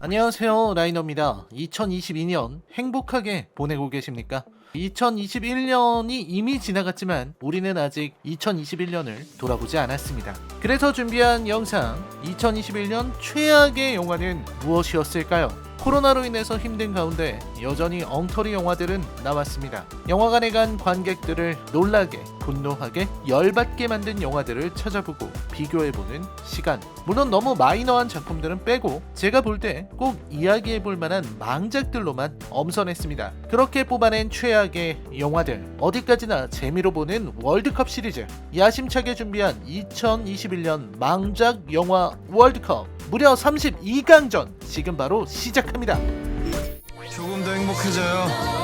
안녕하세요, 라이너입니다. 2022년 행복하게 보내고 계십니까? 2021년이 이미 지나갔지만 우리는 아직 2021년을 돌아보지 않았습니다. 그래서 준비한 영상, 2021년 최악의 영화는 무엇이었을까요? 코로나로 인해서 힘든 가운데 여전히 엉터리 영화들은 나왔습니다. 영화관에 간 관객들을 놀라게, 분노하게, 열받게 만든 영화들을 찾아보고 비교해보는 시간. 물론 너무 마이너한 작품들은 빼고 제가 볼 때 꼭 이야기해볼 만한 망작들로만 엄선했습니다. 그렇게 뽑아낸 최악의 영화들, 어디까지나 재미로 보는 월드컵 시리즈, 야심차게 준비한 2021년 망작 영화 월드컵 무려 32강전 지금 바로 시작합니다. 조금 더 행복해져요.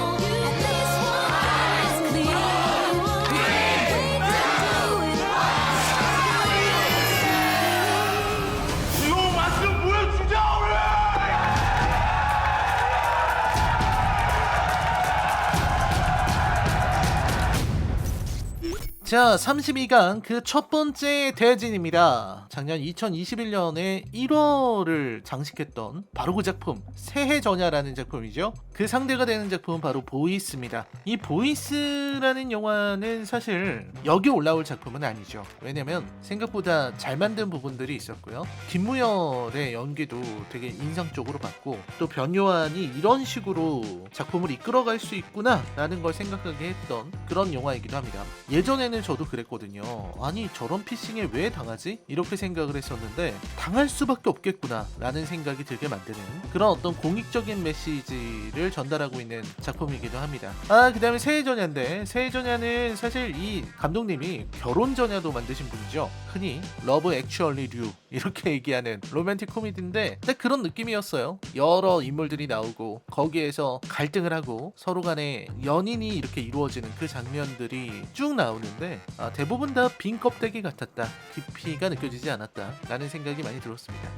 자, 32강 그 첫 번째 대진입니다. 작년 2021년에 1월을 장식했던 바로 그 작품, 새해전야라는 작품이죠. 그 상대가 되는 작품은 바로 보이스입니다. 이 보이스라는 영화는 사실 여기 올라올 작품은 아니죠. 왜냐면 생각보다 잘 만든 부분들이 있었고요. 김무열의 연기도 되게 인상적으로 봤고, 또 변요한이 이런 식으로 작품을 이끌어갈 수 있구나 라는 걸 생각하게 했던 그런 영화이기도 합니다. 예전에는 저도 그랬거든요. 아니, 저런 피싱에 왜 당하지? 이렇게 생각을 했었는데 당할 수밖에 없겠구나 라는 생각이 들게 만드는 그런 어떤 공익적인 메시지를 전달하고 있는 작품이기도 합니다. 그 다음에 새해전야인데, 새해전야는 사실 이 감독님이 결혼전야도 만드신 분이죠. 흔히 러브 액츄얼리 류 이렇게 얘기하는 로맨틱 코미디인데 딱 그런 느낌이었어요. 여러 인물들이 나오고 거기에서 갈등을 하고 서로 간에 연인이 이렇게 이루어지는 그 장면들이 쭉 나오는데 대부분 다 빈 껍데기 같았다, 깊이가 느껴지지 않았다 라는 생각이 많이 들었습니다.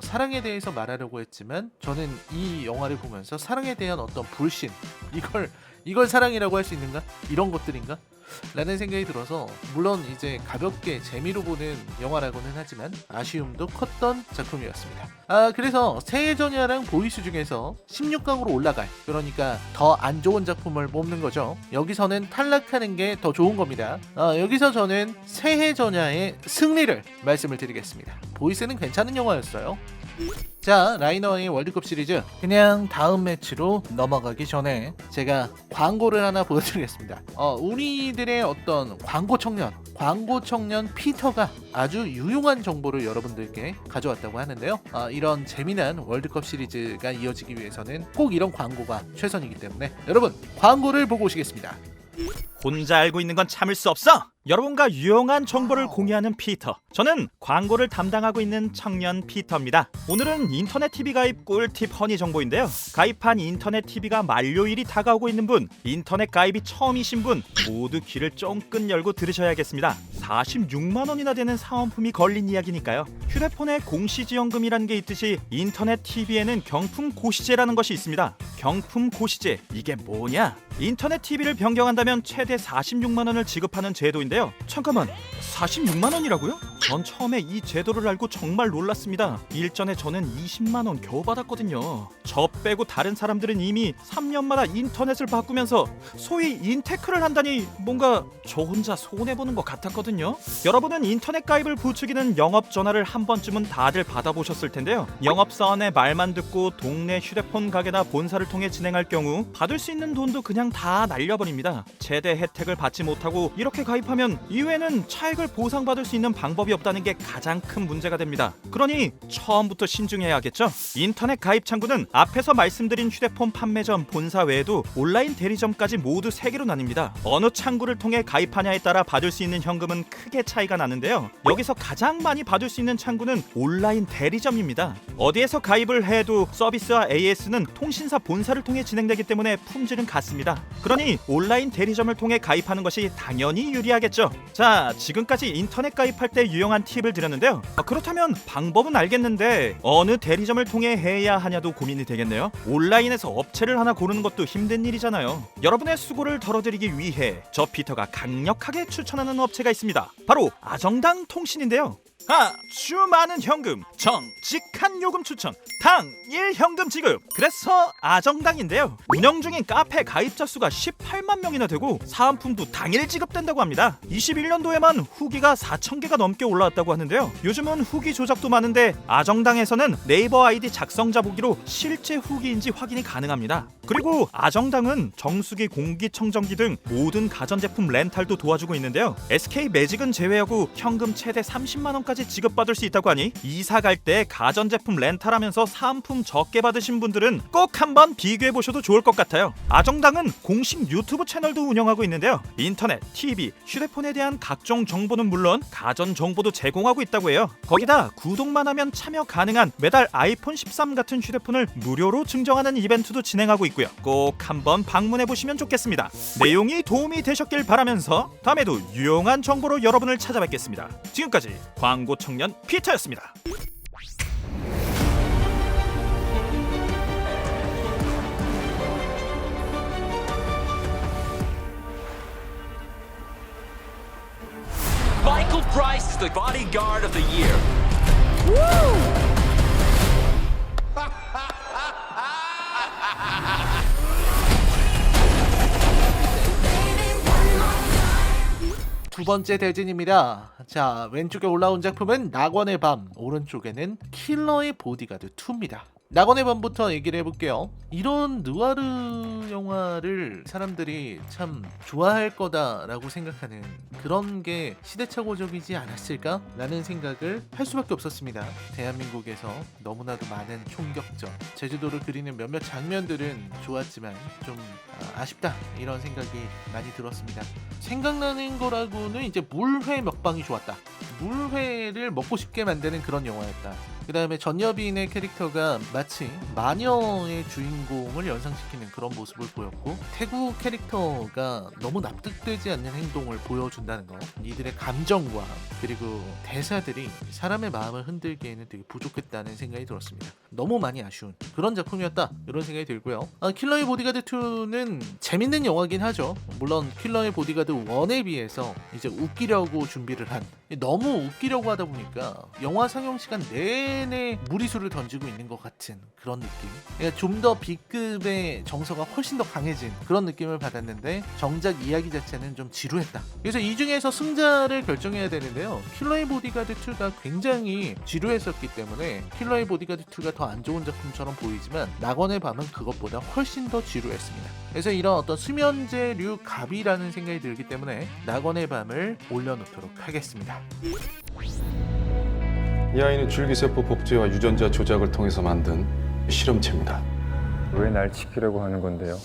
사랑에 대해서 말하려고 했지만 저는 이 영화를 보면서 사랑에 대한 어떤 불신, 이걸 사랑이라고 할 수 있는가? 이런 것들인가? 라는 생각이 들어서, 물론 이제 가볍게 재미로 보는 영화라고는 하지만 아쉬움도 컸던 작품이었습니다. 그래서 새해전야랑 보이스 중에서 16강으로 올라갈, 그러니까 더 안 좋은 작품을 뽑는 거죠. 여기서는 탈락하는 게 더 좋은 겁니다. 여기서 저는 새해전야의 승리를 말씀을 드리겠습니다. 보이스는 괜찮은 영화였어요. 자, 라이너의 월드컵 시리즈, 그냥 다음 매치로 넘어가기 전에 제가 광고를 하나 보여드리겠습니다. 우리들의 어떤 광고 청년 피터가 아주 유용한 정보를 여러분들께 가져왔다고 하는데요. 이런 재미난 월드컵 시리즈가 이어지기 위해서는 꼭 이런 광고가 최선이기 때문에 여러분, 광고를 보고 오시겠습니다. 혼자 알고 있는 건 참을 수 없어! 여러분과 유용한 정보를 공유하는 피터. 저는 광고를 담당하고 있는 청년 피터입니다. 오늘은 인터넷 TV 가입 꿀팁 허니 정보인데요. 가입한 인터넷 TV가 만료일이 다가오고 있는 분, 인터넷 가입이 처음이신 분 모두 귀를 쫑긋 열고 들으셔야겠습니다. 46만 원이나 되는 사은품이 걸린 이야기니까요. 휴대폰에 공시지원금이라는 게 있듯이 인터넷 TV에는 경품 고시제라는 것이 있습니다. 경품 고시제, 이게 뭐냐? 인터넷 TV를 변경한다면 최대 46만 원을 지급하는 제도인데요. 잠깐만, 46만 원이라고요? 전 처음에 이 제도를 알고 정말 놀랐습니다. 일전에 저는 20만 원 겨우 받았거든요. 저 빼고 다른 사람들은 이미 3년마다 인터넷을 바꾸면서 소위 인테크를 한다니 뭔가 저 혼자 손해보는 것 같았거든요. 여러분은 인터넷 가입을 부추기는 영업 전화를 한 번쯤은 다들 받아보셨을 텐데요. 영업사원의 말만 듣고 동네 휴대폰 가게나 본사를 통해 진행할 경우 받을 수 있는 돈도 그냥 다 날려버립니다. 제대 혜택을 받지 못하고 이렇게 가입하면 이후에는 차익을 보상받을 수 있는 방법이 없다는 게 가장 큰 문제가 됩니다. 그러니 처음부터 신중해야겠죠? 인터넷 가입 창구는 앞에서 말씀드린 휴대폰 판매점, 본사 외에도 온라인 대리점까지 모두 3개로 나뉩니다. 어느 창구를 통해 가입하냐에 따라 받을 수 있는 현금은 크게 차이가 나는데요. 여기서 가장 많이 받을 수 있는 창구는 온라인 대리점입니다. 어디에서 가입을 해도 서비스와 AS는 통신사 본사를 통해 진행되기 때문에 품질은 같습니다. 그러니 온라인 대리점을 통해 가입하는 것이 당연히 유리하겠죠. 자, 지금까지 인터넷 가입할 때 유용한 팁을 드렸는데요. 그렇다면 방법은 알겠는데 어느 대리점을 통해 해야 하냐도 고민이 되겠네요. 온라인에서 업체를 하나 고르는 것도 힘든 일이잖아요. 여러분의 수고를 덜어드리기 위해 저 피터가 강력하게 추천하는 업체가 있습니다. 바로 아정당 통신인데요. 아주 많은 현금, 정직한 요금 추천, 당일 현금 지급. 그래서 아정당인데요. 운영 중인 카페 가입자 수가 18만 명이나 되고 사은품도 당일 지급된다고 합니다. 21년도에만 후기가 4,000개가 넘게 올라왔다고 하는데요. 요즘은 후기 조작도 많은데 아정당에서는 네이버 아이디 작성자 보기로 실제 후기인지 확인이 가능합니다. 그리고 아정당은 정수기, 공기청정기 등 모든 가전제품 렌탈도 도와주고 있는데요. SK 매직은 제외하고 현금 최대 30만 원까지 지급받을 수 있다고 하니 이사 갈 때 가전제품 렌탈하면서 사은품 적게 받으신 분들은 꼭 한번 비교해 보셔도 좋을 것 같아요. 아정당은 공식 유튜브 채널도 운영하고 있는데요. 인터넷, TV, 휴대폰에 대한 각종 정보는 물론 가전 정보도 제공하고 있다고 해요. 거기다 구독만 하면 참여 가능한 매달 아이폰 13 같은 휴대폰을 무료로 증정하는 이벤트도 진행하고 있고요. 꼭 한번 방문해 보시면 좋겠습니다. 내용이 도움이 되셨길 바라면서 다음에도 유용한 정보로 여러분을 찾아뵙겠습니다. 지금까지 광고 청년 피터였습니다. Michael Price is the bodyguard of the year. 두 번째 대진입니다. 자, 왼쪽에 올라온 작품은 낙원의 밤, 오른쪽에는 킬러의 보디가드 2입니다. 낙원의 밤부터 얘기를 해볼게요. 이런 느와르 영화를 사람들이 참 좋아할 거다라고 생각하는 그런 게 시대착오적이지 않았을까? 라는 생각을 할 수밖에 없었습니다. 대한민국에서 너무나도 많은 총격전, 제주도를 그리는 몇몇 장면들은 좋았지만 좀 아쉽다 이런 생각이 많이 들었습니다. 생각나는 거라고는 이제 물회 먹방이 좋았다. 물회를 먹고 싶게 만드는 그런 영화였다. 그 다음에 전여빈의 캐릭터가 마치 마녀의 주인공을 연상시키는 그런 모습을 보였고, 태국 캐릭터가 너무 납득되지 않는 행동을 보여준다는 거, 이들의 감정과 그리고 대사들이 사람의 마음을 흔들기에는 되게 부족했다는 생각이 들었습니다. 너무 많이 아쉬운 그런 작품이었다 이런 생각이 들고요. 킬러의 보디가드 2는 재밌는 영화긴 하죠. 물론 킬러의 보디가드 1에 비해서 이제 웃기려고 준비를 한, 너무 웃기려고 하다 보니까 영화 상영 시간 내내 무리수를 던지고 있는 것 같은 그런 느낌. 그러니까 좀 더 B급의 정서가 훨씬 더 강해진 그런 느낌을 받았는데 정작 이야기 자체는 좀 지루했다. 그래서 이 중에서 승자를 결정해야 되는데요. 킬러의 보디가드 2가 굉장히 지루했었기 때문에 킬러의 보디가드 2가 더 안 좋은 작품처럼 보이지만 낙원의 밤은 그것보다 훨씬 더 지루했습니다. 그래서 이런 어떤 수면제류 갑이라는 생각이 들기 때문에 낙원의 밤을 올려놓도록 하겠습니다. 이 아이는 줄기세포 복제와 유전자 조작을 통해서 만든 실험체입니다. 왜 날 지키려고 하는 건데요?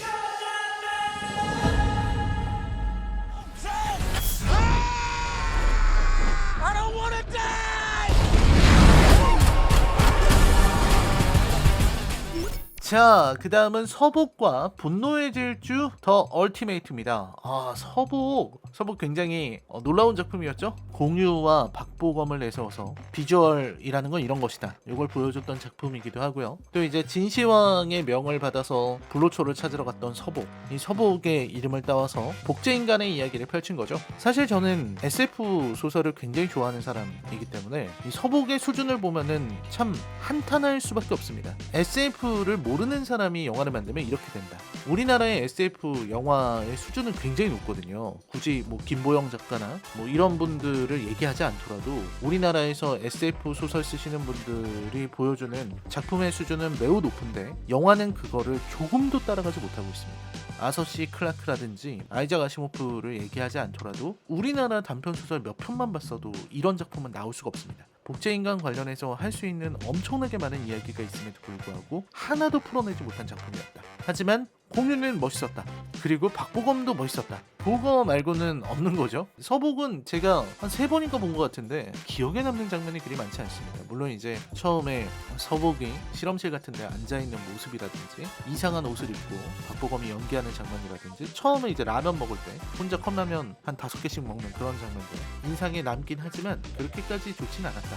자, 그 다음은 서복과 분노의 질주 더 얼티메이트입니다. 서복 굉장히 놀라운 작품이었죠. 공유와 박보검을 내세워서 비주얼이라는 건 이런 것이다, 이걸 보여줬던 작품이기도 하고요. 또 이제 진시황의 명을 받아서 불로초를 찾으러 갔던 서복, 이 서복의 이름을 따와서 복제인간의 이야기를 펼친 거죠. 사실 저는 SF 소설을 굉장히 좋아하는 사람이기 때문에 이 서복의 수준을 보면은 참 한탄할 수밖에 없습니다. SF를 모르는 사람이 영화를 만들면 이렇게 된다. 우리나라의 SF 영화의 수준은 굉장히 높거든요. 굳이 뭐 김보영 작가나 뭐 이런 분들을 얘기하지 않더라도 우리나라에서 SF 소설 쓰시는 분들이 보여주는 작품의 수준은 매우 높은데 영화는 그거를 조금도 따라가지 못하고 있습니다. 아서시 클라크라든지 아이작 아시모프를 얘기하지 않더라도 우리나라 단편소설 몇 편만 봤어도 이런 작품은 나올 수가 없습니다. 복제인간 관련해서 할 수 있는 엄청나게 많은 이야기가 있음에도 불구하고 하나도 풀어내지 못한 작품이었다. 하지만 공유는 멋있었다. 그리고 박보검도 멋있었다. 그거 말고는 없는 거죠. 서복은 제가 한 3번인가 본 것 같은데 기억에 남는 장면이 그리 많지 않습니다. 물론 이제 처음에 서복이 실험실 같은 데 앉아있는 모습이라든지 이상한 옷을 입고 박보검이 연기하는 장면이라든지 처음에 이제 라면 먹을 때 혼자 컵라면 한 5개씩 먹는 그런 장면들 인상에 남긴 하지만 그렇게까지 좋진 않았다.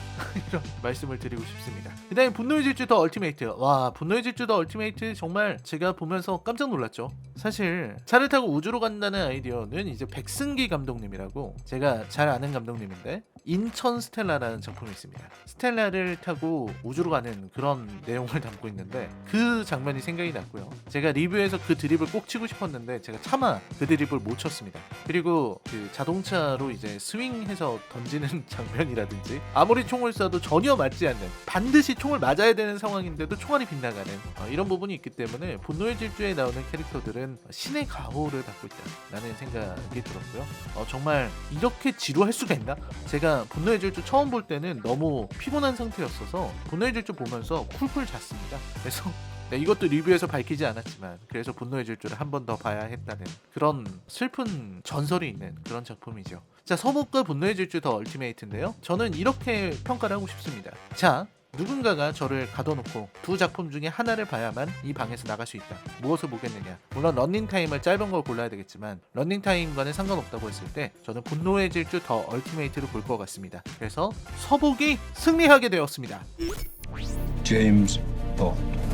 이런 말씀을 드리고 싶습니다. 그 다음에 분노의 질주 더 얼티메이트. 와, 분노의 질주 더 얼티메이트 정말 제가 보면서 깜짝 놀랐죠. 사실 차를 타고 우주로 간다는 아이디어는 이제 백승기 감독님이라고 제가 잘 아는 감독님인데 인천 스텔라라는 작품이 있습니다. 스텔라를 타고 우주로 가는 그런 내용을 담고 있는데 그 장면이 생각이 났고요. 제가 리뷰에서 그 드립을 꼭 치고 싶었는데 제가 차마 그 드립을 못 쳤습니다. 그리고 그 자동차로 이제 스윙해서 던지는 장면이라든지 아무리 총을 쏴도 전혀 맞지 않는, 반드시 총을 맞아야 되는 상황인데도 총알이 빗나가는 이런 부분이 있기 때문에 분노의 질주에 나오는 캐릭터들은 신의 가호를 받고 있다라는 생각이 들었고요. 정말 이렇게 지루할 수가 있나? 제가 분노의 질주 처음 볼 때는 너무 피곤한 상태였어서 분노의 질주 보면서 쿨쿨 잤습니다. 그래서 네, 이것도 리뷰에서 밝히지 않았지만 그래서 분노의 질주를 한 번 더 봐야 했다는 그런 슬픈 전설이 있는 그런 작품이죠. 자, 서복과 분노의 질주 더 얼티메이트인데요. 저는 이렇게 평가를 하고 싶습니다. 자, 누군가가 저를 가둬놓고 두 작품 중에 하나를 봐야만 이 방에서 나갈 수 있다. 무엇을 보겠느냐? 물론 런닝타임을 짧은 걸 골라야 되겠지만 런닝타임과는 상관없다고 했을 때 저는 분노의 질주 더 얼티메이트를 볼 것 같습니다. 그래서 서복이 승리하게 되었습니다. 제임스 본드.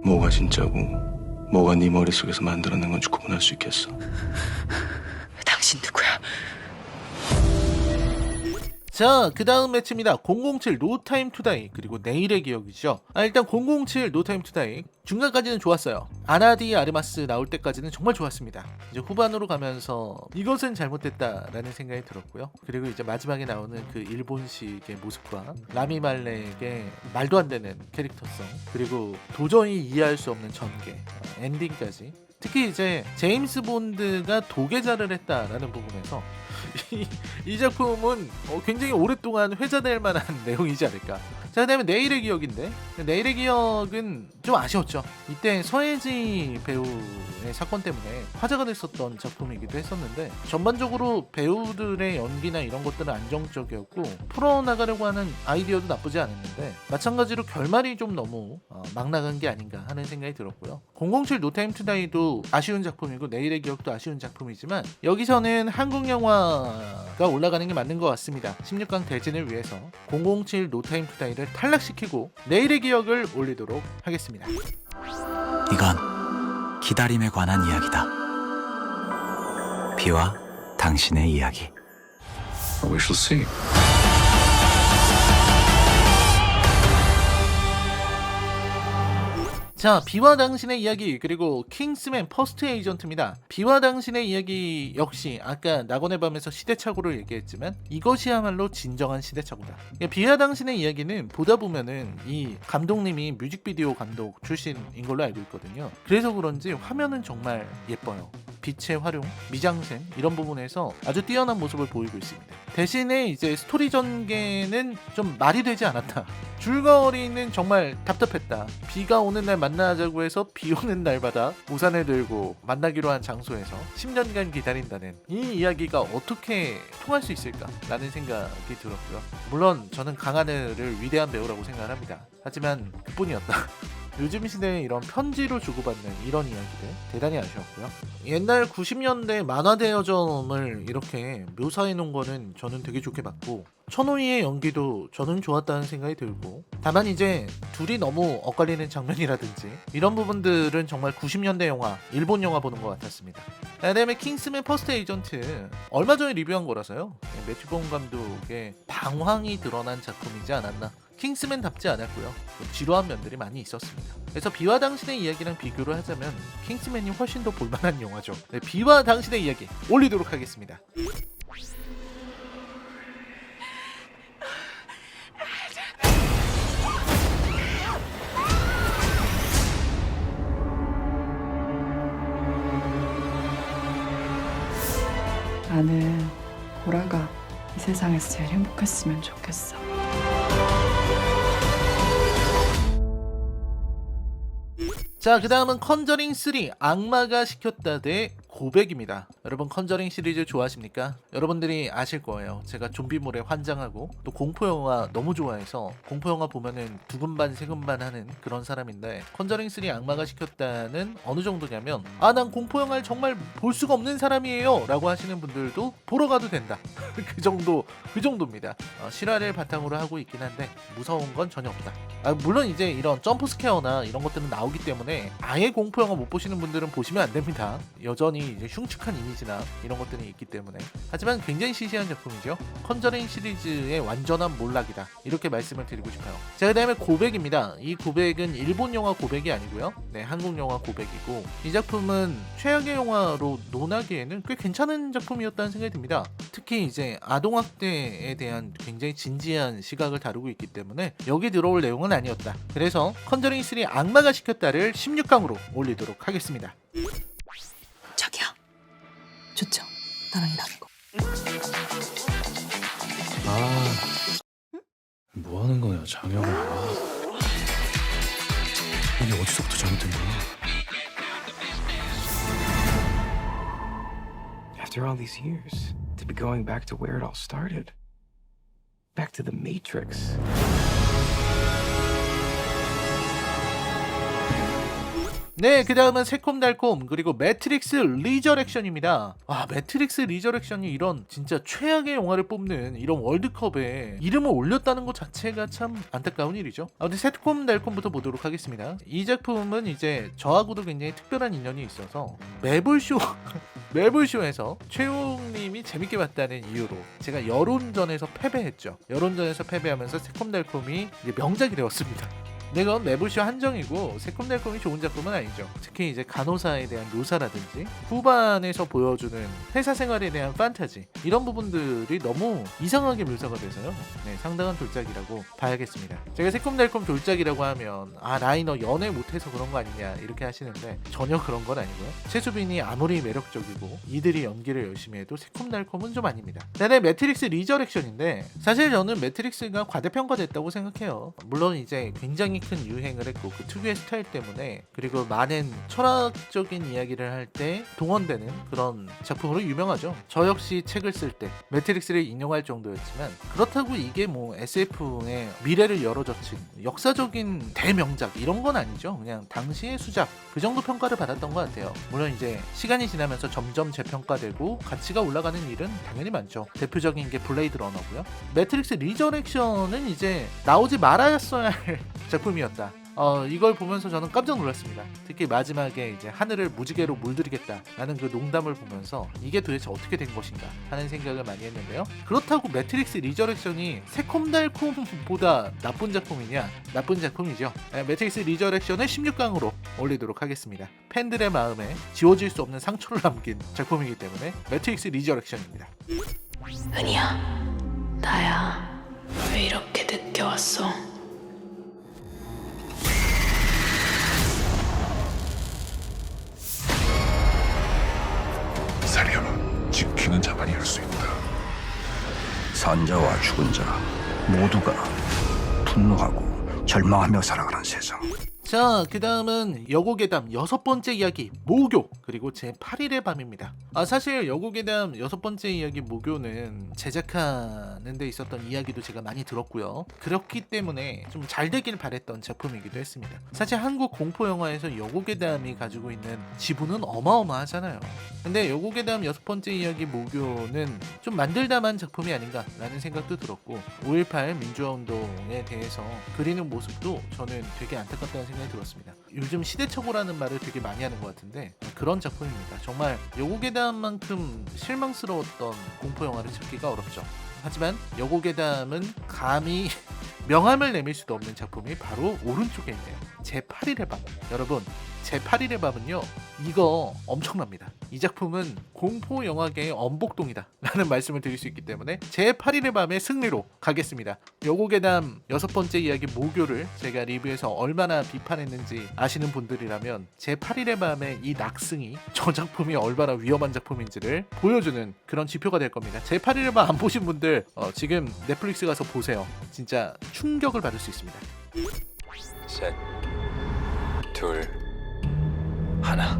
뭐가 진짜고 뭐가 네 머릿속에서 만들어낸 건지 구분할 수 있겠어. 당신 누구야? 자, 그 다음 매치입니다. 007 노타임 투다이 그리고 내일의 기억이죠. 일단 007 노타임 투다이 중간까지는 좋았어요. 아나디 아르마스 나올 때까지는 정말 좋았습니다. 이제 후반으로 가면서 이것은 잘못됐다라는 생각이 들었고요. 그리고 이제 마지막에 나오는 그 일본식의 모습과 라미 말렉의 말도 안 되는 캐릭터성, 그리고 도저히 이해할 수 없는 전개, 엔딩까지. 특히 이제 제임스 본드가 도계자를 했다라는 부분에서 이 작품은 굉장히 오랫동안 회자될 만한 내용이지 않을까. 자, 그 다음에 내일의 기억인데, 내일의 기억은 좀 아쉬웠죠. 이때 서예지 배우의 사건 때문에 화제가 됐었던 작품이기도 했었는데 전반적으로 배우들의 연기나 이런 것들은 안정적이었고 풀어나가려고 하는 아이디어도 나쁘지 않았는데 마찬가지로 결말이 좀 너무 막 나간 게 아닌가 하는 생각이 들었고요. 007 노타임 투다이도 아쉬운 작품이고 내일의 기억도 아쉬운 작품이지만 여기서는 한국 영화가 올라가는 게 맞는 것 같습니다. 16강 대진을 위해서 007 노타임 투다이를 탈락시키고 내일의 기억을 올리도록 하겠습니다. 이건 기다림에 관한 이야기다. 비와 당신의 이야기. We shall see. 자, 비와 당신의 이야기 그리고 킹스맨 퍼스트 에이전트입니다. 비와 당신의 이야기 역시 아까 낙원의 밤에서 시대착오를 얘기했지만 이것이야말로 진정한 시대착오다. 비와 당신의 이야기는 보다 보면은 이 감독님이 뮤직비디오 감독 출신인 걸로 알고 있거든요. 그래서 그런지 화면은 정말 예뻐요. 빛의 활용, 미장센 이런 부분에서 아주 뛰어난 모습을 보이고 있습니다. 대신에 이제 스토리 전개는 좀 말이 되지 않았다. 줄거리는 정말 답답했다. 비가 오는 날 만나자고 해서 비 오는 날마다 우산을 들고 만나기로 한 장소에서 10년간 기다린다는 이 이야기가 어떻게 통할 수 있을까? 라는 생각이 들었고요. 물론 저는 강하늘을 위대한 배우라고 생각을 합니다. 하지만 그뿐이었다. 요즘 시대에 이런 편지로 주고받는 이런 이야기들 대단히 아쉬웠고요. 옛날 90년대 만화 대여점을 이렇게 묘사해 놓은 거는 저는 되게 좋게 봤고 천호희의 연기도 저는 좋았다는 생각이 들고, 다만 이제 둘이 너무 엇갈리는 장면이라든지 이런 부분들은 정말 90년대 영화, 일본 영화 보는 것 같았습니다. 그다음에 킹스맨 퍼스트 에이전트 얼마 전에 리뷰한 거라서요. 매튜 본 감독의 방황이 드러난 작품이지 않았나. 킹스맨답지 않았고요. 좀 지루한 면들이 많이 있었습니다. 그래서 비와 당신의 이야기랑 비교를 하자면 킹스맨이 훨씬 더 볼만한 영화죠. 네, 비와 당신의 이야기 올리도록 하겠습니다. 나는 보라가 이 세상에서 제일 행복했으면 좋겠어. 자, 그 다음은 컨저링 3 악마가 시켰다 대 고백입니다. 여러분 컨저링 시리즈 좋아하십니까? 여러분들이 아실 거예요. 제가 좀비물에 환장하고 또 공포영화 너무 좋아해서 공포영화 보면은 두근반 세근반 하는 그런 사람인데 컨저링 3 악마가 시켰다는 어느 정도냐면 난 공포영화를 정말 볼 수가 없는 사람이에요 라고 하시는 분들도 보러 가도 된다. 그 정도입니다. 실화를 바탕으로 하고 있긴 한데 무서운 건 전혀 없다. 물론 이제 이런 점프 스퀘어나 이런 것들은 나오기 때문에 아예 공포영화 못 보시는 분들은 보시면 안 됩니다. 여전히 이제 흉측한 이미지나 이런 것들이 있기 때문에. 하지만 굉장히 시시한 작품이죠. 컨저링 시리즈의 완전한 몰락이다. 이렇게 말씀을 드리고 싶어요. 자, 그 다음에 고백입니다. 이 고백은 일본 영화 고백이 아니고요. 네, 한국 영화 고백이고 이 작품은 최악의 영화로 논하기에는 꽤 괜찮은 작품이었다는 생각이 듭니다. 특히 이제 아동학대에 대한 굉장히 진지한 시각을 다루고 있기 때문에 여기 들어올 내용은 아니었다. 그래서 컨저링 3 악마가 시켰다를 16강으로 올리도록 하겠습니다. 저기요. 좋죠. 나랑 일하는 거. 뭐 하는 거야, 장혁아. 이게 어디서부터 잘못된 거야? After all these years, to be going back to where it all started. Back to the Matrix. 네, 그 다음은 새콤달콤 그리고 매트릭스 리저렉션입니다. 매트릭스 리저렉션이 이런 진짜 최악의 영화를 뽑는 이런 월드컵에 이름을 올렸다는 것 자체가 참 안타까운 일이죠. 아무튼 새콤달콤부터 보도록 하겠습니다. 이 작품은 이제 저하고도 굉장히 특별한 인연이 있어서 매불쇼에서 최용님이 재밌게 봤다는 이유로 제가 여론전에서 패배했죠. 여론전에서 패배하면서 새콤달콤이 이제 명작이 되었습니다. 네, 그건 매불쇼 한정이고 새콤달콤이 좋은 작품은 아니죠. 특히 이제 간호사에 대한 묘사라든지 후반에서 보여주는 회사 생활에 대한 판타지 이런 부분들이 너무 이상하게 묘사가 돼서요. 네, 상당한 졸작이라고 봐야겠습니다. 제가 새콤달콤 졸작이라고 하면 라이너 연애 못해서 그런 거 아니냐 이렇게 하시는데 전혀 그런 건 아니고요. 최수빈이 아무리 매력적이고 이들이 연기를 열심히 해도 새콤달콤은 좀 아닙니다. 네, 매트릭스 리저렉션인데 사실 저는 매트릭스가 과대평가됐다고 생각해요. 물론 이제 굉장히 큰 유행을 했고 그 특유의 스타일 때문에 그리고 많은 철학적인 이야기를 할 때 동원되는 그런 작품으로 유명하죠. 저 역시 책을 쓸 때 매트릭스를 인용할 정도였지만 그렇다고 이게 뭐 SF의 미래를 열어젖힌 역사적인 대명작 이런 건 아니죠. 그냥 당시의 수작 그 정도 평가를 받았던 것 같아요. 물론 이제 시간이 지나면서 점점 재평가되고 가치가 올라가는 일은 당연히 많죠. 대표적인 게 블레이드 러너고요. 매트릭스 리저렉션은 이제 나오지 말았어야 할 작품이었다. 이걸 보면서 저는 깜짝 놀랐습니다. 특히 마지막에 이제 하늘을 무지개로 물들이겠다라는 그 농담을 보면서 이게 도대체 어떻게 된 것인가 하는 생각을 많이 했는데요. 그렇다고 매트릭스 리저렉션이 새콤달콤보다 나쁜 작품이냐? 나쁜 작품이죠. 매트릭스 리저렉션을 16강으로 올리도록 하겠습니다. 팬들의 마음에 지워질 수 없는 상처를 남긴 작품이기 때문에 매트릭스 리저렉션입니다. 은희야, 나야. 왜 이렇게 늦게 왔어? 살려는 지키는 자만이 할 수 있다. 산자와 죽은 자 모두가 분노하고 절망하며 살아가는 세상. 자, 그 다음은 여고괴담 6번째 이야기 모교 그리고 제8일의 밤입니다. 사실 여고괴담 6번째 이야기 모교는 제작하는 데 있었던 이야기도 제가 많이 들었고요. 그렇기 때문에 좀 잘 되길 바랬던 작품이기도 했습니다. 사실 한국 공포영화에서 여고괴담이 가지고 있는 지분은 어마어마하잖아요. 근데 여고괴담 6번째 이야기 모교는 좀 만들다만 작품이 아닌가 라는 생각도 들었고 5.18 민주화운동에 대해서 그리는 모습도 저는 되게 안타깝다는 생각이 들었습니다. 요즘 시대착오라는 말을 되게 많이 하는 것 같은데 그런 작품입니다. 정말 여고괴담만큼 실망스러웠던 공포영화를 찾기가 어렵죠. 하지만 여고괴담은 감히 명함을 내밀 수도 없는 작품이 바로 오른쪽에 있네요. 제8일의 밤. 여러분, 제8일의 밤은요 이거 엄청납니다. 이 작품은 공포 영화계의 엄복동이다 라는 말씀을 드릴 수 있기 때문에 제8일의 밤의 승리로 가겠습니다. 여고괴담 6번째 이야기 모교를 제가 리뷰에서 얼마나 비판했는지 아시는 분들이라면 제8일의 밤의 이 낙승이 저 작품이 얼마나 위험한 작품인지를 보여주는 그런 지표가 될 겁니다. 제8일의 밤 안 보신 분들 지금 넷플릭스 가서 보세요. 진짜 충격을 받을 수 있습니다. 셋, 둘, 하나.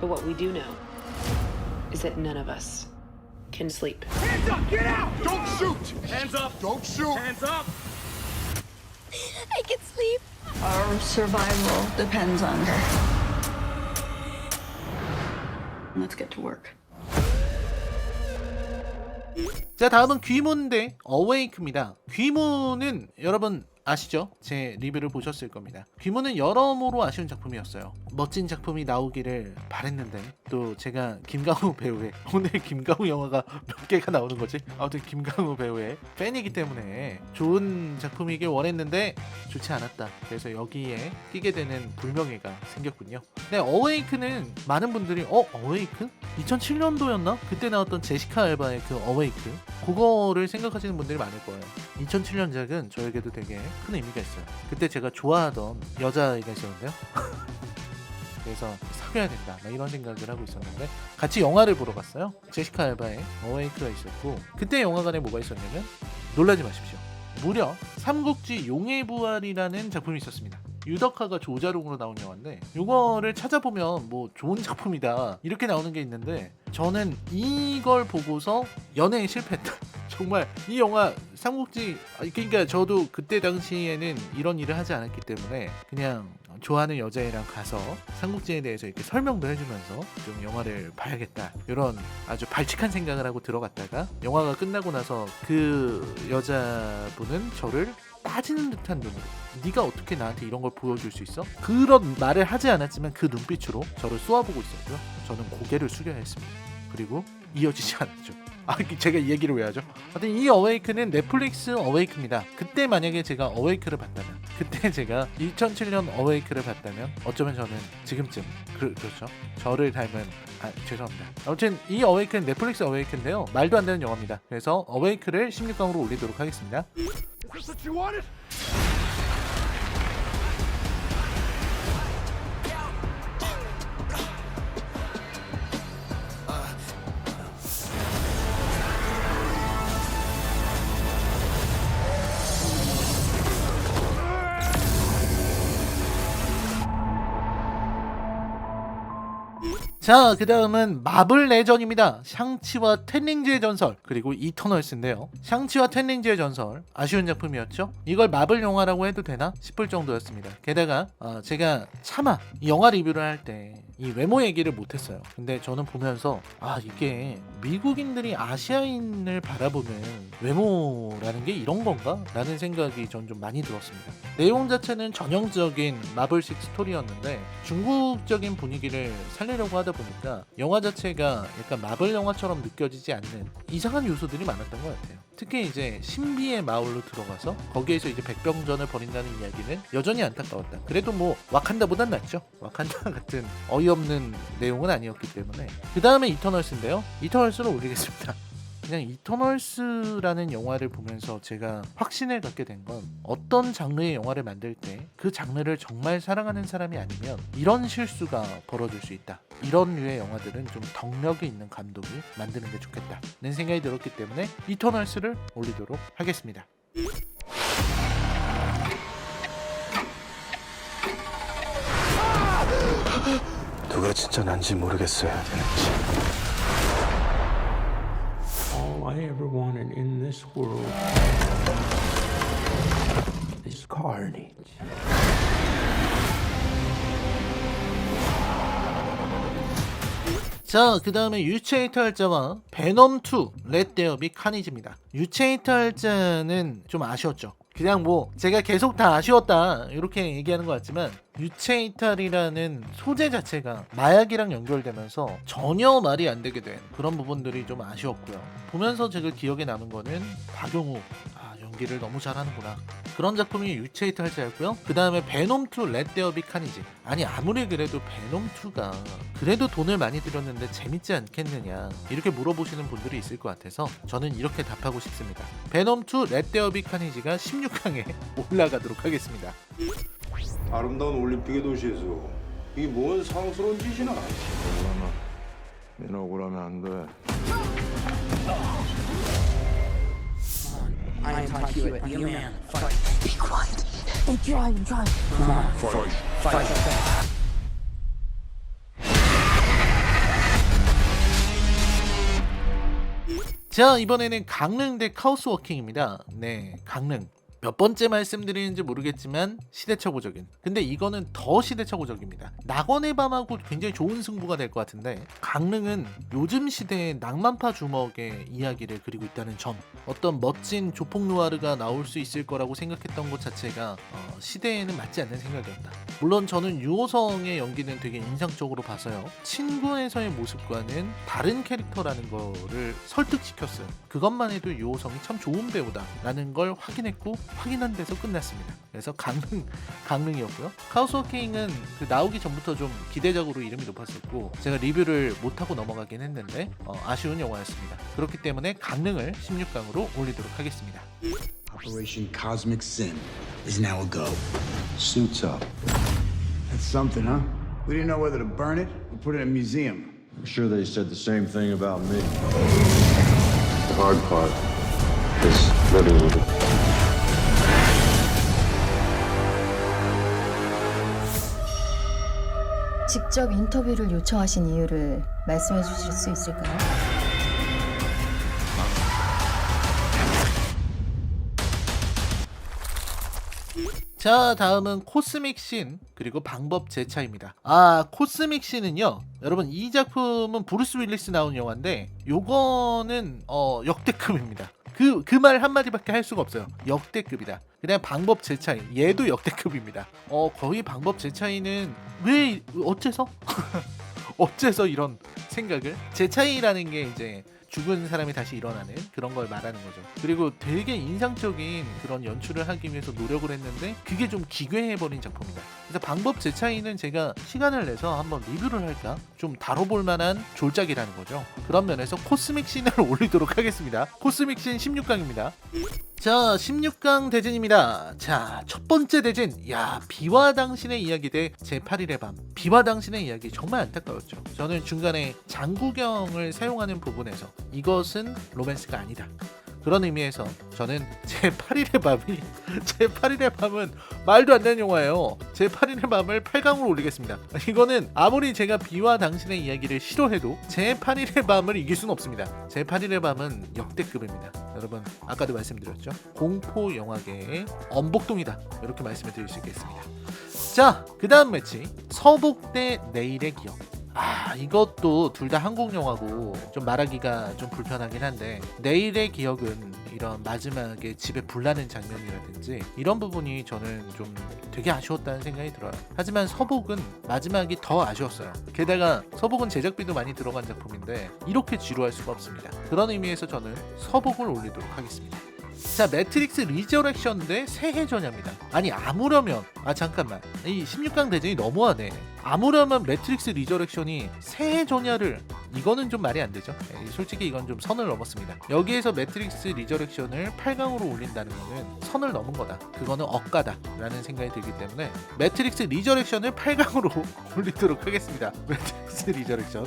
But what we do know is that none of us can sleep. Hands up! Get out! Don't shoot! Hands up! Don't shoot! Hands up! I can sleep. Our survival depends on her. Let's get to work. 자, 다음은 귀문 대 어웨이크입니다. 귀문은 여러분 아시죠? 제 리뷰를 보셨을 겁니다. 귀문은 여러모로 아쉬운 작품이었어요. 멋진 작품이 나오기를 바랬는데 또 제가 김강우 배우의 오늘 김강우 영화가 몇 개가 나오는 거지? 아무튼 김강우 배우의 팬이기 때문에 좋은 작품이길 원했는데 좋지 않았다. 그래서 여기에 끼게 되는 불명예가 생겼군요. 네, 어웨이크는 많은 분들이 어웨이크? 2007년도였나? 그때 나왔던 제시카 알바의 그 어웨이크 그거를 생각하시는 분들이 많을 거예요. 2007년작은 저에게도 되게 큰 의미가 있어요. 그때 제가 좋아하던 여자애가 있었는데요. 그래서 사귀어야 된다 이런 생각을 하고 있었는데 같이 영화를 보러 갔어요. 제시카 알바의 어웨이크가 있었고 그때 영화관에 뭐가 있었냐면 놀라지 마십시오. 무려 삼국지 용의 부활이라는 작품이 있었습니다. 유덕화가 조자룡으로 나온 영화인데 이거를 찾아보면 뭐 좋은 작품이다 이렇게 나오는 게 있는데 저는 이걸 보고서 연애에 실패했다. 정말 이 영화 삼국지 그러니까 저도 그때 당시에는 이런 일을 하지 않았기 때문에 그냥 좋아하는 여자애랑 가서 삼국지에 대해서 이렇게 설명도 해주면서 좀 영화를 봐야겠다 이런 아주 발칙한 생각을 하고 들어갔다가 영화가 끝나고 나서 그 여자분은 저를 빠지는 듯한 눈으로 네가 어떻게 나한테 이런 걸 보여줄 수 있어? 그런 말을 하지 않았지만 그 눈빛으로 저를 쏘아보고 있었고요. 저는 고개를 숙여야 했습니다. 그리고 이어지지 않았죠. 제가 이 얘기를 왜 하죠? 하여튼 이 어웨이크는 넷플릭스 어웨이크입니다. 그때 만약에 제가 어웨이크를 봤다면 그때 제가 2007년 어웨이크를 봤다면 어쩌면 저는 지금쯤 그렇죠. 저를 닮은 죄송합니다. 아무튼 이 어웨이크는 넷플릭스 어웨이크인데요. 말도 안 되는 영화입니다. 그래서 어웨이크를 16강으로 올리도록 하겠습니다. Is this what you wanted? 자, 그 다음은 마블 레전입니다. 샹치와 텐링즈의 전설 그리고 이터널스인데요. 샹치와 텐링즈의 전설 아쉬운 작품이었죠. 이걸 마블 영화라고 해도 되나 싶을 정도였습니다. 게다가 제가 차마 이 영화 리뷰를 할 때 이 외모 얘기를 못했어요. 근데 저는 보면서 이게 미국인들이 아시아인을 바라보는 외모라는 게 이런 건가? 라는 생각이 전 좀 많이 들었습니다. 내용 자체는 전형적인 마블식 스토리였는데 중국적인 분위기를 살리려고 하다 보니까 영화 자체가 약간 마블 영화처럼 느껴지지 않는 이상한 요소들이 많았던 것 같아요. 특히 이제 신비의 마을로 들어가서 거기에서 이제 백병전을 벌인다는 이야기는 여전히 안타까웠다. 그래도 뭐 와칸다보단 낫죠. 와칸다 같은 어이없는 내용은 아니었기 때문에. 그 다음에 이터널스인데요. 이터널스를 올리겠습니다. 그냥 이터널스라는 영화를 보면서 제가 확신을 갖게 된 건 어떤 장르의 영화를 만들 때 그 장르를 정말 사랑하는 사람이 아니면 이런 실수가 벌어질 수 있다. 이런 류의 영화들은 좀 덕력이 있는 감독이 만드는 게 좋겠다는 생각이 들었기 때문에 이터널스를 올리도록 하겠습니다. 누가 진짜 난지 모르겠어야 되는지. All I ever wanted in this world is carnage. 자, 그 다음에 유체이터 할자와 베놈2 렛 데어 비 카니지입니다. 유체이터 할자는 좀 아쉬웠죠. 그냥 뭐 제가 계속 다 아쉬웠다 이렇게 얘기하는 것 같지만 유체이탈이라는 소재 자체가 마약이랑 연결되면서 전혀 말이 안 되게 된 그런 부분들이 좀 아쉬웠고요. 보면서 제가 기억에 남은 거는 박용우 연기를 너무 잘하는구나 그런 작품이 유체이터 할자였고요. 그 다음에 베놈2 렛 데어 비 카니지. 아니 아무리 그래도 베놈2가 그래도 돈을 많이 들였는데 재밌지 않겠느냐 이렇게 물어보시는 분들이 있을 것 같아서 저는 이렇게 답하고 싶습니다. 베놈2 렛 데어 비 카니지가 16강에 올라가도록 하겠습니다. 아름다운 올림픽의 도시에서 이게 뭔 상스러운 짓이나. 얘는 억울하면 안 돼. I taught you it. You man, fight. Be quiet. I'm trying. Come on. Fight. 자, 이번에는 강릉 대 카오스워킹입니다. 네, 강릉. 몇 번째 말씀드리는지 모르겠지만 시대착오적인, 근데 이거는 더 시대착오적입니다. 낙원의 밤하고 굉장히 좋은 승부가 될 것 같은데, 강릉은 요즘 시대의 낭만파 주먹의 이야기를 그리고 있다는 점, 어떤 멋진 조폭 누아르가 나올 수 있을 거라고 생각했던 것 자체가 시대에는 맞지 않는 생각이었다. 물론 저는 유호성의 연기는 되게 인상적으로 봐서요, 친구에서의 모습과는 다른 캐릭터라는 거를 설득시켰어요. 그것만 해도 유호성이 참 좋은 배우다 라는 걸 확인한 데서 끝났습니다. 그래서 강릉이었고요. 카오스워킹은 그 나오기 전부터 좀 기대적으로 이름이 높았었고, 제가 리뷰를 못하고 넘어가긴 했는데 아쉬운 영화였습니다. 그렇기 때문에 강릉을 16강으로 올리도록 하겠습니다. Operation Cosmic Sin is now a go. Suits up. That's something, huh? We didn't know whether to burn it or put it in a museum. I'm sure they said the same thing about me. The hard part is living with it. 직접 인터뷰를 요청하신 이유를 말씀해 주실 수 있을까요? 자, 다음은 코스믹 신 그리고 방법 제차입니다. 코스믹 신은요, 여러분 이 작품은 브루스 윌리스 나온 영화인데 요거는 역대급입니다. 그 말 한마디밖에 할 수가 없어요. 역대급이다. 그냥 방법 제차이, 얘도 역대급입니다. 거의 방법 제차이는 왜 어째서 어째서 이런 생각을, 제차이라는 게 이제 죽은 사람이 다시 일어나는 그런 걸 말하는 거죠. 그리고 되게 인상적인 그런 연출을 하기 위해서 노력을 했는데 그게 좀 기괴해버린 작품이다. 그래서 방법 제차이는 제가 시간을 내서 한번 리뷰를 할까? 좀 다뤄볼 만한 졸작이라는 거죠. 그런 면에서 코스믹 신을 올리도록 하겠습니다. 코스믹 신 16강입니다. 자, 16강 대진입니다. 자, 첫 번째 대진. 비와 당신의 이야기 대 제8일의 밤. 비와 당신의 이야기 정말 안타까웠죠. 저는 중간에 장구경을 사용하는 부분에서 이것은 로맨스가 아니다, 그런 의미에서 저는 제8일의 밤은 말도 안 되는 영화예요. 제8일의 밤을 8강으로 올리겠습니다. 이거는 아무리 제가 비와 당신의 이야기를 싫어해도 제8일의 밤을 이길 수는 없습니다. 제8일의 밤은 역대급입니다. 여러분 아까도 말씀드렸죠, 공포 영화계의 엄복동이다, 이렇게 말씀을 드릴 수 있겠습니다. 자, 그 다음 매치 서복 대 내일의 기억. 이것도 둘 다 한국 영화고 좀 말하기가 좀 불편하긴 한데, 내일의 기억은 이런 마지막에 집에 불나는 장면이라든지 이런 부분이 저는 좀 되게 아쉬웠다는 생각이 들어요. 하지만 서복은 마지막이 더 아쉬웠어요. 게다가 서복은 제작비도 많이 들어간 작품인데 이렇게 지루할 수가 없습니다. 그런 의미에서 저는 서복을 올리도록 하겠습니다. 자, 매트릭스 리저렉션 대 새해 전야입니다. 아무려면 잠깐만, 이 16강 대전이 너무하네. 아무려면 매트릭스 리저렉션이 새해 전야를, 이거는 좀 말이 안 되죠. 솔직히 이건 좀 선을 넘었습니다. 여기에서 매트릭스 리저렉션을 8강으로 올린다는 거는 선을 넘은 거다, 그거는 억가다 라는 생각이 들기 때문에 매트릭스 리저렉션을 8강으로 올리도록 하겠습니다. 매트릭스 리저렉션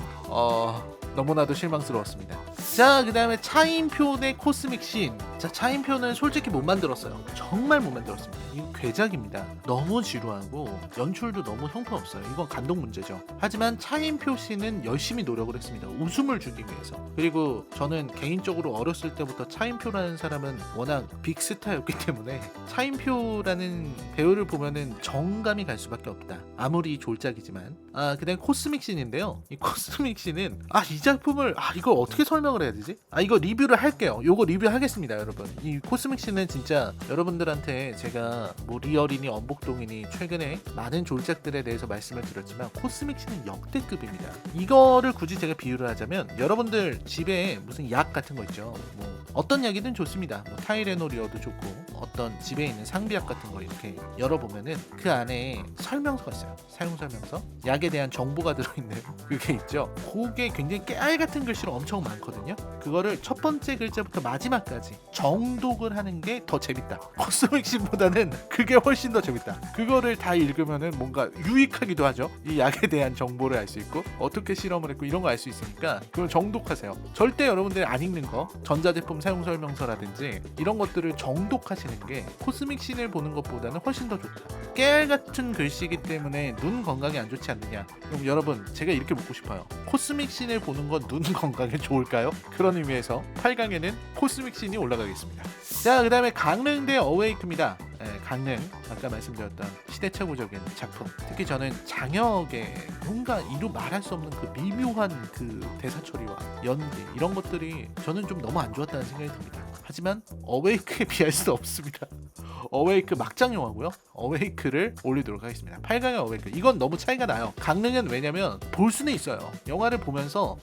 너무나도 실망스러웠습니다. 자, 그 다음에 차인표 대 코스믹 신. 자, 차인표는 솔직히 못 만들었어요. 정말 못 만들었습니다. 이거 괴작입니다. 너무 지루하고 연출도 너무 형편없어요. 이건 감독 문제죠. 하지만 차인표 씨는 열심히 노력을 했습니다. 웃음을 주기 위해서. 그리고 저는 개인적으로 어렸을 때부터 차인표라는 사람은 워낙 빅스타였기 때문에 차인표라는 배우를 보면은 정감이 갈 수밖에 없다, 아무리 졸작이지만. 그 다음 코스믹 신인데요, 이 코스믹 신은 이 작품을 이거 어떻게 설명을 해야 되지? 이거 리뷰를 할게요. 요거 리뷰하겠습니다, 여러분. 이 코스믹 신은 진짜 여러분들한테 제가 뭐 리얼이니 엄복동이니 최근에 많은 졸작들에 대해서 말씀을 드렸지만 코스믹 신은 역대급입니다. 이거를 굳이 제가 비유를 하자면, 여러분들 집에 무슨 약 같은 거 있죠. 뭐 어떤 약이든 좋습니다. 뭐 타이레놀이어도 좋고, 어떤 집에 있는 상비약 같은 거 이렇게 열어보면은 그 안에 설명서가 있어요. 사용 설명서, 약에 대한 정보가 들어있는 그게 있죠. 그게 굉장히 깨알 같은 글씨로 엄청 많거든요. 그거를 첫 번째 글자부터 마지막까지 정독을 하는 게 더 재밌다. 코스믹 신보다는 그게 훨씬 더 재밌다. 그거를 다 읽으면은 뭔가 유익하기도 하죠. 이 약에 대한 정보를 알 수 있고 어떻게 실험을 했고 이런 거 알 수 있으니까 그걸 정독하세요. 절대 여러분들이 안 읽는 거, 전자제품 사용 설명서라든지 이런 것들을 정독하시 생각하시는 게 코스믹 씬을 보는 것보다는 훨씬 더 좋다. 깨알 같은 글씨이기 때문에 눈 건강에 안 좋지 않느냐. 그럼 여러분 제가 이렇게 묻고 싶어요. 코스믹 씬을 보는 건 눈 건강에 좋을까요? 그런 의미에서 8강에는 코스믹 씬이 올라가겠습니다. 자, 그 다음에 강릉 대 어웨이크입니다. 강릉, 아까 말씀드렸던 시대착오적인 작품. 특히 저는 장혁의 뭔가 이루 말할 수 없는 그 미묘한 그 대사 처리와 연기 이런 것들이 저는 좀 너무 안 좋았다는 생각이 듭니다. 하지만 어웨이크에 비할 수 없습니다. 어웨이크 막장 영화고요. 어웨이크를 올리도록 하겠습니다. 8강의 어웨이크. 이건 너무 차이가 나요. 강릉은 왜냐면 볼 수는 있어요. 영화를 보면서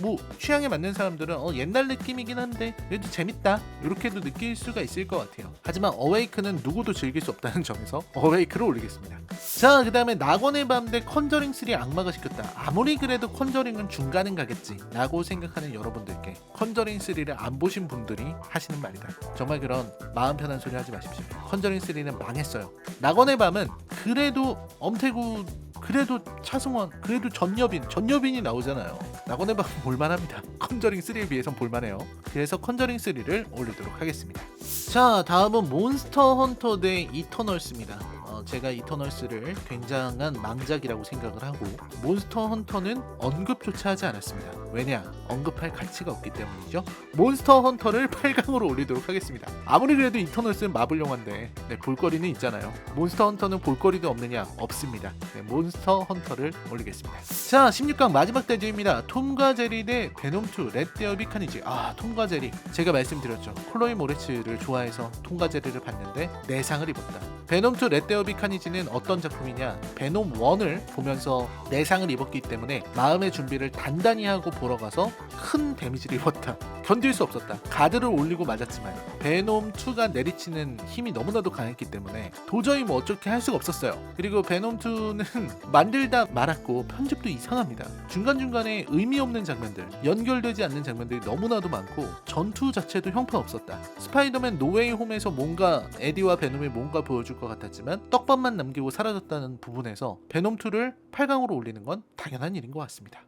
뭐 취향에 맞는 사람들은 옛날 느낌이긴 한데 그래도 재밌다 이렇게도 느낄 수가 있을 것 같아요. 하지만 어웨이크는 누구도 즐길 수 없다는 점에서 어웨이크를 올리겠습니다. 자, 그 다음에 낙원의 밤 대 컨저링 3 악마가 시켰다. 아무리 그래도 컨저링은 중간은 가겠지 라고 생각하는 여러분들께 컨저링 3를 안 보신 분들이 하시는 말이다. 정말 그런 마음 편한 소리 하지 마십시오. 컨저링 3는 망했어요. 낙원의 밤은 그래도 엄태구, 그래도 차승원, 그래도 전여빈이 나오잖아요. 낙원의 밤은 볼만합니다. 컨저링 3에 비해선 볼만해요. 그래서 컨저링 3를 올리도록 하겠습니다. 자, 다음은 몬스터 헌터 대 이터널스입니다. 제가 이터널스를 굉장한 망작이라고 생각을 하고 몬스터 헌터는 언급조차 하지 않았습니다. 왜냐? 언급할 가치가 없기 때문이죠. 몬스터 헌터를 8강으로 올리도록 하겠습니다. 아무리 그래도 이터널스는 마블 영화인데 볼거리는 있잖아요. 몬스터 헌터는 볼거리도 없느냐? 없습니다. 몬스터 헌터를 올리겠습니다. 자, 16강 마지막 대진입니다. 톰과 제리 대 베놈2 렛데어 비카니지. 톰과 제리, 제가 말씀드렸죠. 클로이 모레츠를 좋아해서 톰과 제리를 봤는데 내상을 입었다. 베놈2 렛데어 비카니지는 어떤 작품이냐? 베놈 1을 보면서 내상을 입었기 때문에 마음의 준비를 단단히 하고 보러 가서 큰 데미지를 입었다. 견딜 수 없었다. 가드를 올리고 맞았지만 베놈 2가 내리치는 힘이 너무나도 강했기 때문에 도저히 뭐 어떻게 할 수가 없었어요. 그리고 베놈 2는 만들다 말았고 편집도 이상합니다. 중간중간에 의미 없는 장면들, 연결되지 않는 장면들이 너무나도 많고 전투 자체도 형편없었다. 스파이더맨 노웨이 홈에서 뭔가 에디와 베놈이 뭔가 보여줄 것 같았지만 떡밥만 남기고 사라졌다는 부분에서 베놈 2를 8강으로 올리는 건 당연한 일인 것 같습니다.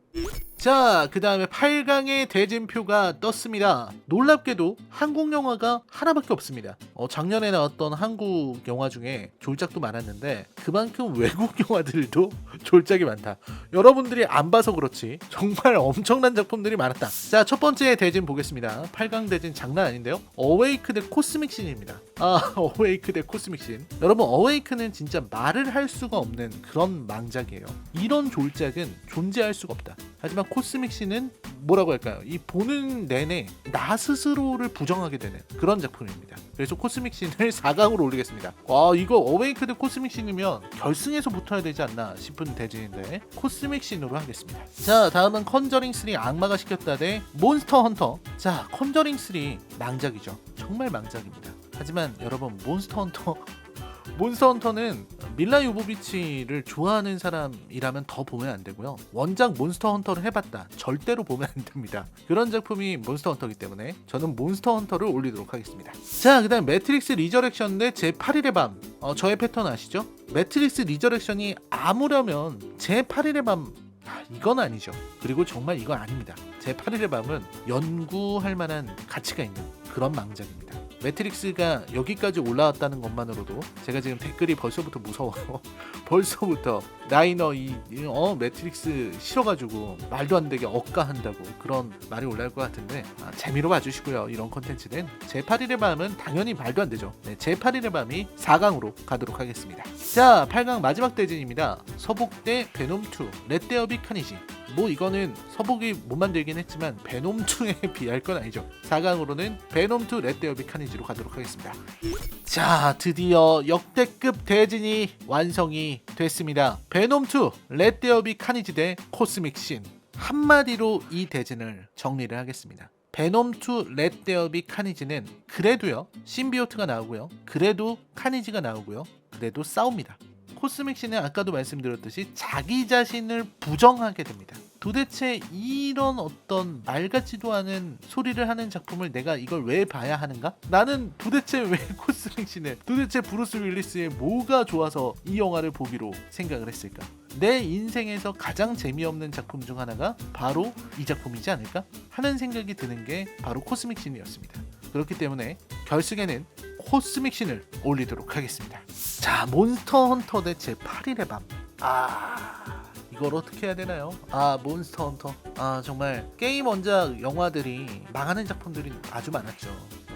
자, 그 다음에 8강의 대진표가 떴습니다. 놀랍게도 한국 영화가 하나밖에 없습니다. 작년에 나왔던 한국 영화 중에 졸작도 많았는데 그만큼 외국 영화들도 졸작이 많다. 여러분들이 안 봐서 그렇지 정말 엄청난 작품들이 많았다. 자, 첫 번째 대진 보겠습니다. 8강 대진 장난 아닌데요. 어웨이크 대 코스믹 씬입니다. 어웨이크 대 코스믹 씬. 여러분, 어웨이크는 진짜 말을 할 수가 없는 그런 망작이에요. 이런 졸작은 존재할 수가 없다. 하지만 코스믹 씬은 뭐라고 할까요? 이 보는 내내 나 스스로를 부정하게 되는 그런 작품입니다. 그래서 코스믹 씬을 4강으로 올리겠습니다. 이거 어웨이크 대 코스믹 씬이면 결승에서 붙어야 되지 않나 싶은 대진인데 코스믹 씬으로 하겠습니다. 자, 다음은 컨저링 3 악마가 시켰다 대 몬스터 헌터. 자, 컨저링 3 망작이죠. 정말 망작입니다. 하지만 여러분, 몬스터 헌터는 밀라 요보비치를 좋아하는 사람이라면 더 보면 안 되고요. 원작 몬스터 헌터를 해봤다. 절대로 보면 안 됩니다. 그런 작품이 몬스터 헌터이기 때문에 저는 몬스터 헌터를 올리도록 하겠습니다. 자, 그 다음 매트릭스 리저렉션 대 제8일의 밤. 저의 패턴 아시죠? 매트릭스 리저렉션이 아무려면 제8일의 밤, 이건 아니죠. 그리고 정말 이건 아닙니다. 제8일의 밤은 연구할 만한 가치가 있는 그런 망작입니다. 매트릭스가 여기까지 올라왔다는 것만으로도 제가 지금 댓글이 벌써부터 무서워요. 벌써부터 라이너 매트릭스 싫어가지고 말도 안 되게 억까한다고 그런 말이 올라올 것 같은데 재미로 봐주시고요. 이런 콘텐츠는 제8일의 밤은 당연히 말도 안 되죠. 제8일의 밤이 4강으로 가도록 하겠습니다. 자, 8강 마지막 대진입니다. 서복 대 베놈2 렛데어 비카니지. 뭐 이거는 서복이 못 만들긴 했지만 베놈2에 비할 건 아니죠. 4강으로는 베놈2 렛데어 비카니지로 가도록 하겠습니다. 자, 드디어 역대급 대진이 완성이 됐습니다. 베놈2 렛데어 비카니지 대 코스믹 씬. 한마디로 이 대진을 정리를 하겠습니다. 베놈2 렛데어 비카니지는 그래도요 심비오트가 나오고요, 그래도 카니지가 나오고요, 그래도 싸웁니다. 코스믹 씬은 아까도 말씀드렸듯이 자기 자신을 부정하게 됩니다. 도대체 이런 어떤 말 같지도 않은 소리를 하는 작품을 내가 이걸 왜 봐야 하는가? 나는 도대체 왜 코스믹 씬을, 도대체 브루스 윌리스의 뭐가 좋아서 이 영화를 보기로 생각을 했을까? 내 인생에서 가장 재미없는 작품 중 하나가 바로 이 작품이지 않을까? 하는 생각이 드는 게 바로 코스믹 씬이었습니다. 그렇기 때문에 결승에는 코스믹 신을 올리도록 하겠습니다. 자, 몬스터 헌터 대 제8일의 밤. 이걸 어떻게 해야 되나요? 몬스터 헌터. 정말 게임 원작 영화들이 망하는 작품들이 아주 많았죠.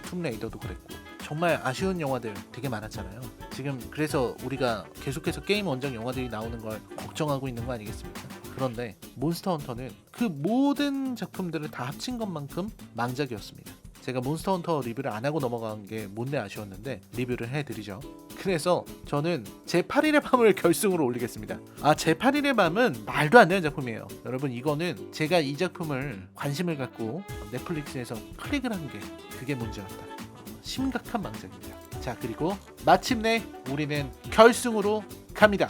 툼레이더도 그랬고. 정말 아쉬운 영화들 되게 많았잖아요. 지금 그래서 우리가 계속해서 게임 원작 영화들이 나오는 걸 걱정하고 있는 거 아니겠습니까? 그런데 몬스터 헌터는 그 모든 작품들을 다 합친 것만큼 망작이었습니다. 제가 몬스터 헌터 리뷰를 안 하고 넘어간 게 못내 아쉬웠는데 리뷰를 해드리죠. 그래서 저는 제8일의 밤을 결승으로 올리겠습니다. 제8일의 밤은 말도 안 되는 작품이에요. 여러분, 이거는 제가 이 작품을 관심을 갖고 넷플릭스에서 클릭을 한 게 그게 문제였다. 심각한 망작입니다. 자, 그리고 마침내 우리는 결승으로 갑니다.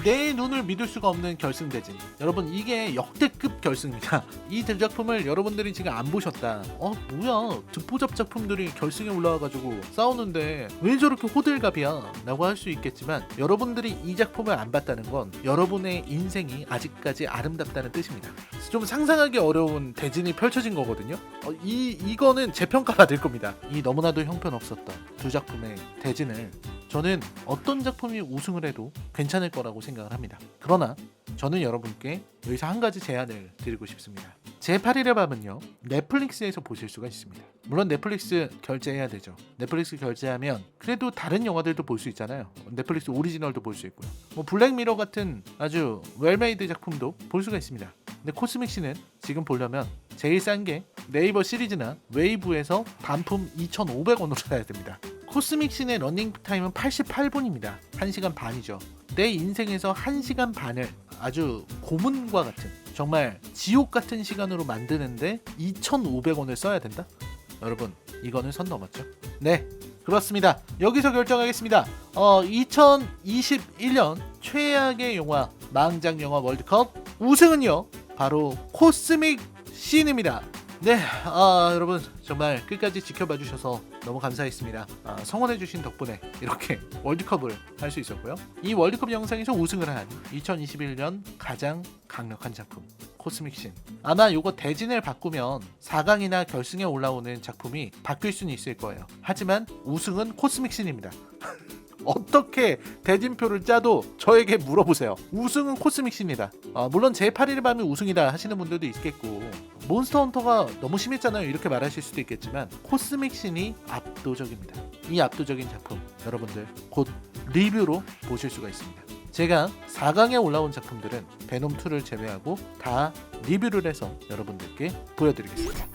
내 눈을 믿을 수가 없는 결승대진. 여러분, 이게 역대급 결승입니다. 이 대작품을 여러분들이 지금 안 보셨다. 뭐야, 듣보잡 작품들이 결승에 올라와가지고 싸우는데 왜 저렇게 호들갑이야? 라고 할 수 있겠지만, 여러분들이 이 작품을 안 봤다는 건 여러분의 인생이 아직까지 아름답다는 뜻입니다. 좀 상상하기 어려운 대진이 펼쳐진 거거든요. 이거는 재평가받을 겁니다. 이 너무나도 형편없었던 두 작품의 대진을 저는 어떤 작품이 우승을 해도 괜찮을 거라고 생각을 합니다. 그러나 저는 여러분께 여기서 한 가지 제안을 드리고 싶습니다. 제8일의 밤은요, 넷플릭스에서 보실 수가 있습니다. 물론 넷플릭스 결제해야 되죠. 넷플릭스 결제하면 그래도 다른 영화들도 볼 수 있잖아요. 넷플릭스 오리지널도 볼 수 있고요. 블랙미러 같은 아주 웰메이드 작품도 볼 수가 있습니다. 근데 코스믹 신은 지금 보려면 제일 싼 게 네이버 시리즈나 웨이브에서 단품 2,500원으로 사야 됩니다. 코스믹 신의 러닝 타임은 88분입니다. 1시간 반이죠. 내 인생에서 1시간 반을 아주 고문과 같은, 정말 지옥 같은 시간으로 만드는데 2,500원을 써야 된다? 여러분, 이거는 선 넘었죠? 네, 그렇습니다. 여기서 결정하겠습니다. 2021년 최악의 영화, 망작 영화 월드컵 우승은요, 바로 코스믹 신입니다. 네, 여러분 정말 끝까지 지켜봐 주셔서 너무 감사했습니다. 성원해 주신 덕분에 이렇게 월드컵을 할 수 있었고요. 이 월드컵 영상에서 우승을 한 2021년 가장 강력한 작품 코스믹 신. 아마 요거 대진을 바꾸면 4강이나 결승에 올라오는 작품이 바뀔 수는 있을 거예요. 하지만 우승은 코스믹 신입니다. 어떻게 대진표를 짜도 저에게 물어보세요. 우승은 코스믹 신이다. 물론 제8일의 밤이 우승이다 하시는 분들도 있겠고, 몬스터 헌터가 너무 심했잖아요, 이렇게 말하실 수도 있겠지만 코스믹 신이 압도적입니다. 이 압도적인 작품 여러분들 곧 리뷰로 보실 수가 있습니다. 제가 4강에 올라온 작품들은 베놈2를 제외하고 다 리뷰를 해서 여러분들께 보여드리겠습니다.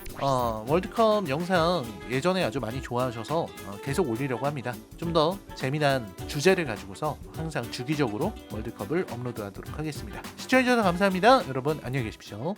월드컵 영상 예전에 아주 많이 좋아하셔서 계속 올리려고 합니다. 좀 더 재미난 주제를 가지고서 항상 주기적으로 월드컵을 업로드하도록 하겠습니다. 시청해주셔서 감사합니다. 여러분 안녕히 계십시오.